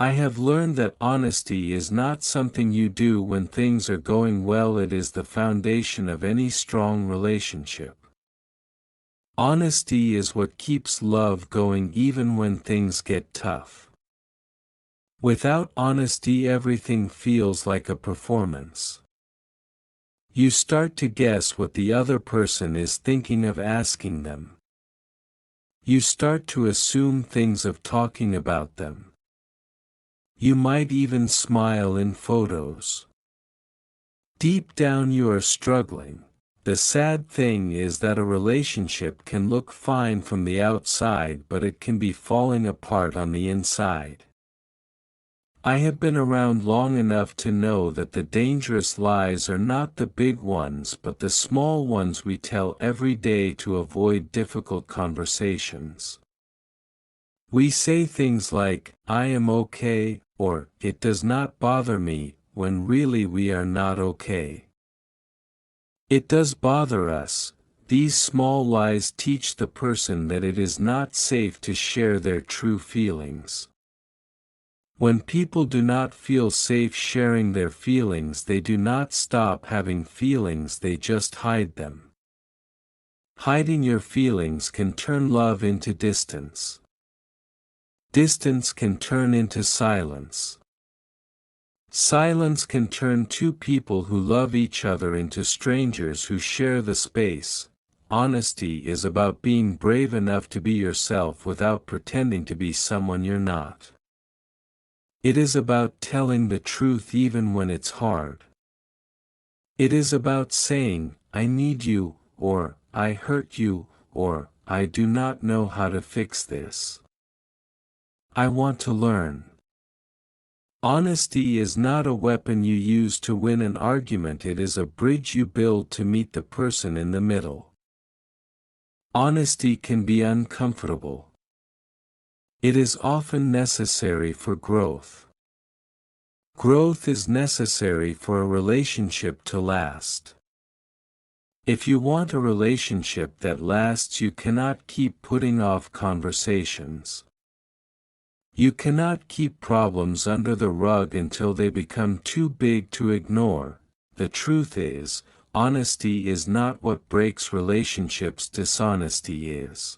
I have learned that honesty is not something you do when things are going well, it is the foundation of any strong relationship. Honesty is what keeps love going even when things get tough. Without honesty, everything feels like a performance. You start to guess what the other person is thinking of asking them. You start to assume things of talking about them. You might even smile in photos. Deep down you are struggling. The sad thing is that a relationship can look fine from the outside, but it can be falling apart on the inside. I have been around long enough to know that the dangerous lies are not the big ones but the small ones we tell every day to avoid difficult conversations. We say things like, "I am okay," or "it does not bother me," when really we are not okay. It does bother us. These small lies teach the person that it is not safe to share their true feelings. When people do not feel safe sharing their feelings, they do not stop having feelings, they just hide them. Hiding your feelings can turn love into distance. Distance can turn into silence. Silence can turn two people who love each other into strangers who share the space. Honesty is about being brave enough to be yourself without pretending to be someone you're not. It is about telling the truth even when it's hard. It is about saying, "I need you," or "I hurt you," or "I do not know how to fix this. I want to learn." Honesty is not a weapon you use to win an argument, it is a bridge you build to meet the person in the middle. Honesty can be uncomfortable. It is often necessary for growth. Growth is necessary for a relationship to last. If you want a relationship that lasts, you cannot keep putting off conversations. You cannot keep problems under the rug until they become too big to ignore. The truth is, honesty is not what breaks relationships, dishonesty is.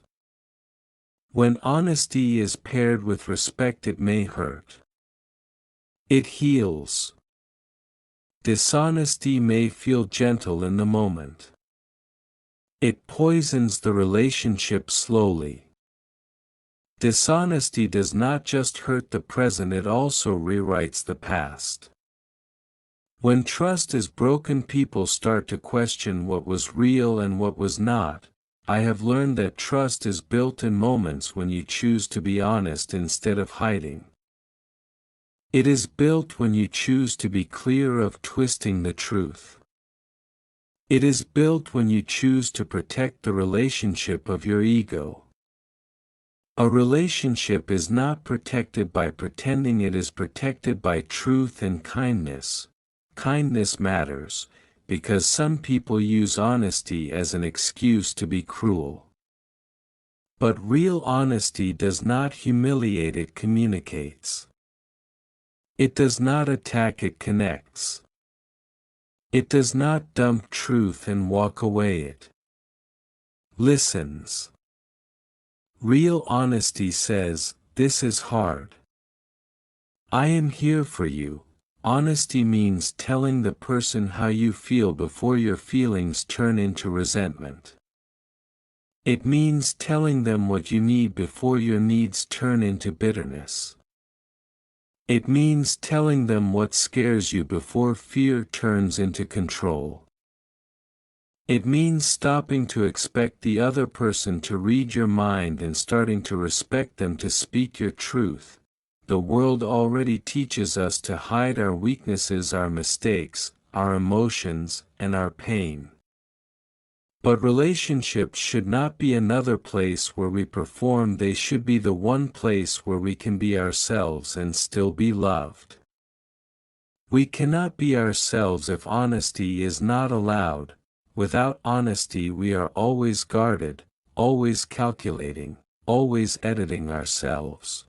When honesty is paired with respect, it may hurt. It heals. Dishonesty may feel gentle in the moment. It poisons the relationship slowly. Dishonesty does not just hurt the present, it also rewrites the past. When trust is broken, people start to question what was real and what was not. I have learned that trust is built in moments when you choose to be honest instead of hiding. It is built when you choose to be clear of twisting the truth. It is built when you choose to protect the relationship of your ego. A relationship is not protected by pretending, it is protected by truth and kindness. Kindness matters, because some people use honesty as an excuse to be cruel. But real honesty does not humiliate, it communicates. It does not attack, it connects. It does not dump truth and walk away, it listens. Real honesty says, "This is hard. I am here for you." Honesty means telling the person how you feel before your feelings turn into resentment. It means telling them what you need before your needs turn into bitterness. It means telling them what scares you before fear turns into control. It means stopping to expect the other person to read your mind and starting to respect them to speak your truth. The world already teaches us to hide our weaknesses, our mistakes, our emotions, and our pain. But relationships should not be another place where we perform, they should be the one place where we can be ourselves and still be loved. We cannot be ourselves if honesty is not allowed. Without honesty, we are always guarded, always calculating, always editing ourselves.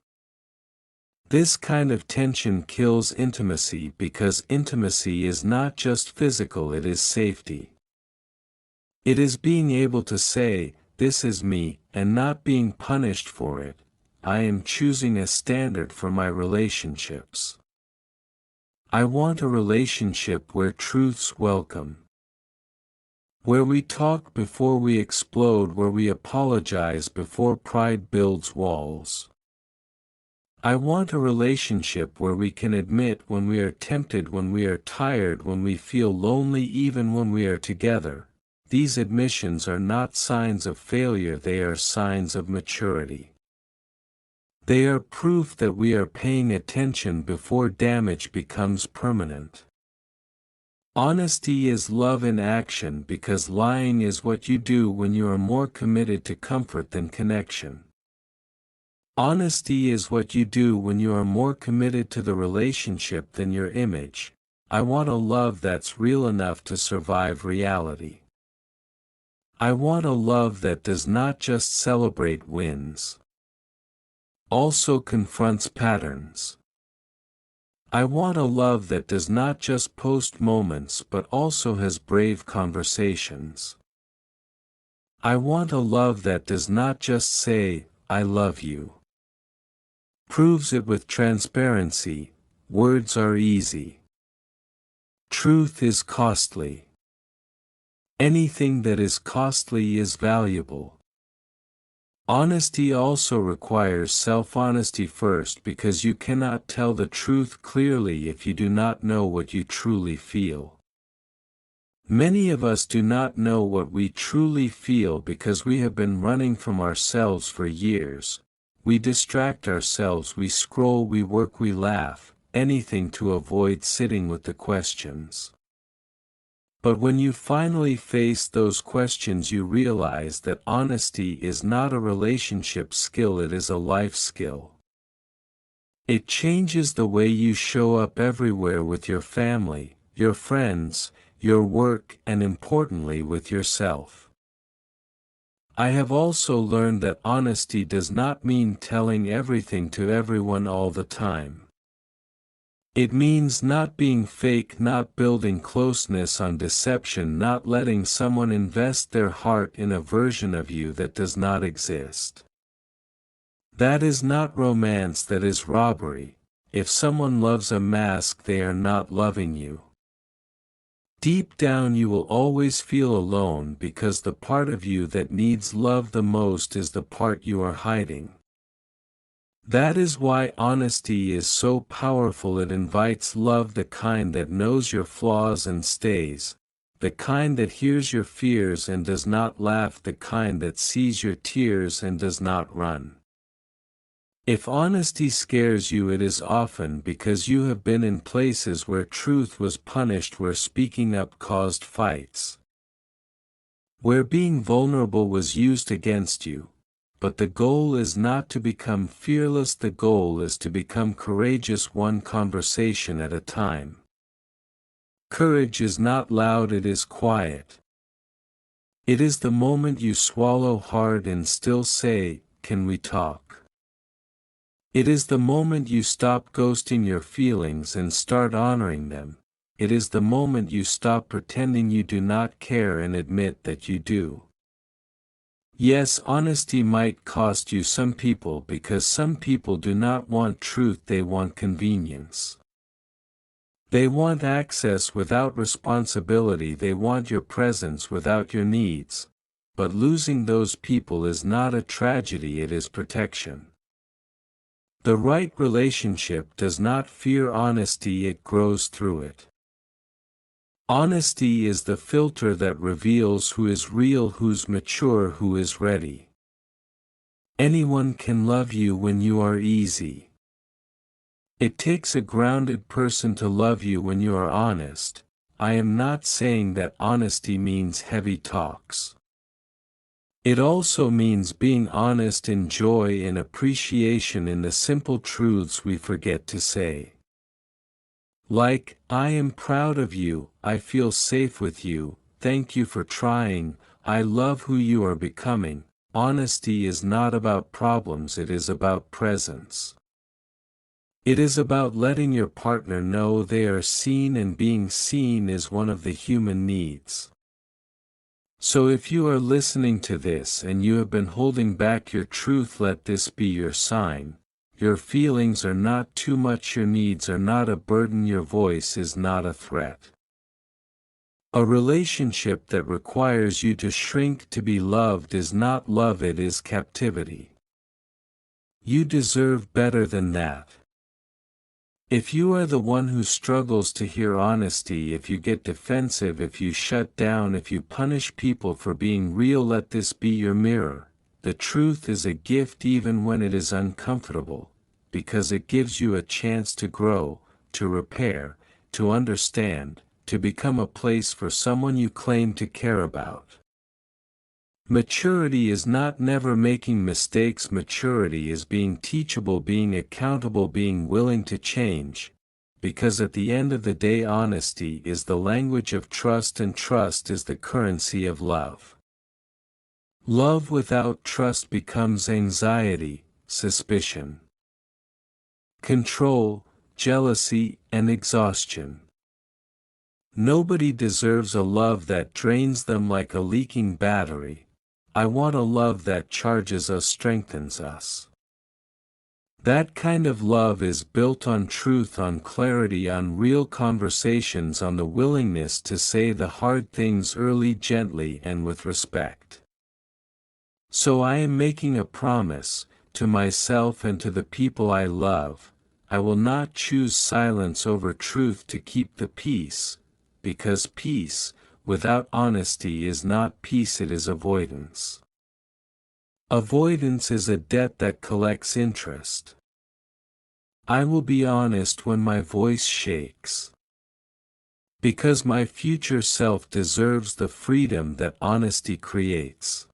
This kind of tension kills intimacy because intimacy is not just physical, it is safety. It is being able to say, "This is me," and not being punished for it. I am choosing a standard for my relationships. I want a relationship where truth's welcome. Where we talk before we explode, where we apologize before pride builds walls. I want a relationship where we can admit when we are tempted, when we are tired, when we feel lonely, even when we are together. These admissions are not signs of failure, they are signs of maturity. They are proof that we are paying attention before damage becomes permanent. Honesty is love in action because lying is what you do when you are more committed to comfort than connection. Honesty is what you do when you are more committed to the relationship than your image. I want a love that's real enough to survive reality. I want a love that does not just celebrate wins, also confronts patterns. I want a love that does not just post moments but also has brave conversations. I want a love that does not just say, "I love you." Proves it with transparency. Words are easy. Truth is costly. Anything that is costly is valuable. Honesty also requires self-honesty first because you cannot tell the truth clearly if you do not know what you truly feel. Many of us do not know what we truly feel because we have been running from ourselves for years. We distract ourselves, we scroll, we work, we laugh, anything to avoid sitting with the questions. But when you finally face those questions, you realize that honesty is not a relationship skill, it is a life skill. It changes the way you show up everywhere, with your family, your friends, your work, and importantly with yourself. I have also learned that honesty does not mean telling everything to everyone all the time. It means not being fake, not building closeness on deception, not letting someone invest their heart in a version of you that does not exist. That is not romance, that is robbery. If someone loves a mask, they are not loving you. Deep down you will always feel alone because the part of you that needs love the most is the part you are hiding. That is why honesty is so powerful. It invites love, the kind that knows your flaws and stays, the kind that hears your fears and does not laugh, the kind that sees your tears and does not run. If honesty scares you, it is often because you have been in places where truth was punished, where speaking up caused fights, where being vulnerable was used against you. But the goal is not to become fearless, the goal is to become courageous, one conversation at a time. Courage is not loud, it is quiet. It is the moment you swallow hard and still say, "Can we talk?" It is the moment you stop ghosting your feelings and start honoring them. It is the moment you stop pretending you do not care and admit that you do. Yes, honesty might cost you some people because some people do not want truth, they want convenience. They want access without responsibility, they want your presence without your needs. But losing those people is not a tragedy, it is protection. The right relationship does not fear honesty, it grows through it. Honesty is the filter that reveals who is real, who's mature, who is ready. Anyone can love you when you are easy. It takes a grounded person to love you when you are honest. I am not saying that honesty means heavy talks. It also means being honest in joy and appreciation, in the simple truths we forget to say. Like, "I am proud of you, I feel safe with you, thank you for trying, I love who you are becoming." Honesty is not about problems, it is about presence. It is about letting your partner know they are seen, and being seen is one of the human needs. So if you are listening to this and you have been holding back your truth, let this be your sign. Your feelings are not too much, your needs are not a burden, your voice is not a threat. A relationship that requires you to shrink to be loved is not love, it is captivity. You deserve better than that. If you are the one who struggles to hear honesty, if you get defensive, if you shut down, if you punish people for being real, let this be your mirror. The truth is a gift even when it is uncomfortable, because it gives you a chance to grow, to repair, to understand, to become a place for someone you claim to care about. Maturity is not never making mistakes. Maturity is being teachable, being accountable, being willing to change. Because at the end of the day, honesty is the language of trust, and trust is the currency of love. Love without trust becomes anxiety, suspicion, control, jealousy, and exhaustion. Nobody deserves a love that drains them like a leaking battery. I want a love that charges us, strengthens us. That kind of love is built on truth, on clarity, on real conversations, on the willingness to say the hard things early, gently, and with respect. So I am making a promise, to myself and to the people I love, I will not choose silence over truth to keep the peace, because peace, without honesty, is not peace, it is avoidance. Avoidance is a debt that collects interest. I will be honest when my voice shakes, because my future self deserves the freedom that honesty creates.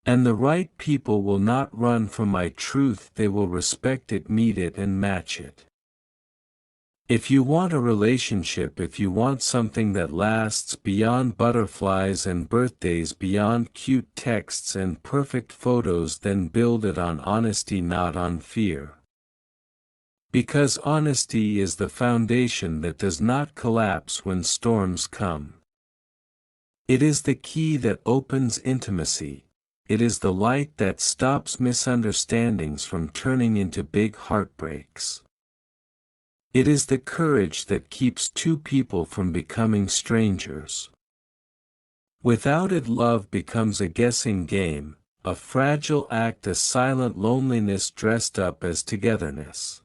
And the right people will not run from my truth, they will respect it, meet it, and match it. If you want a relationship, if you want something that lasts beyond butterflies and birthdays, beyond cute texts and perfect photos, then build it on honesty, not on fear. Because honesty is the foundation that does not collapse when storms come. It is the key that opens intimacy. It is the light that stops misunderstandings from turning into big heartbreaks. It is the courage that keeps two people from becoming strangers. Without it, love becomes a guessing game, a fragile act, a silent loneliness dressed up as togetherness.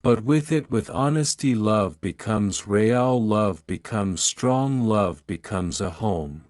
But with it, with honesty, love becomes real, love becomes strong, love becomes a home.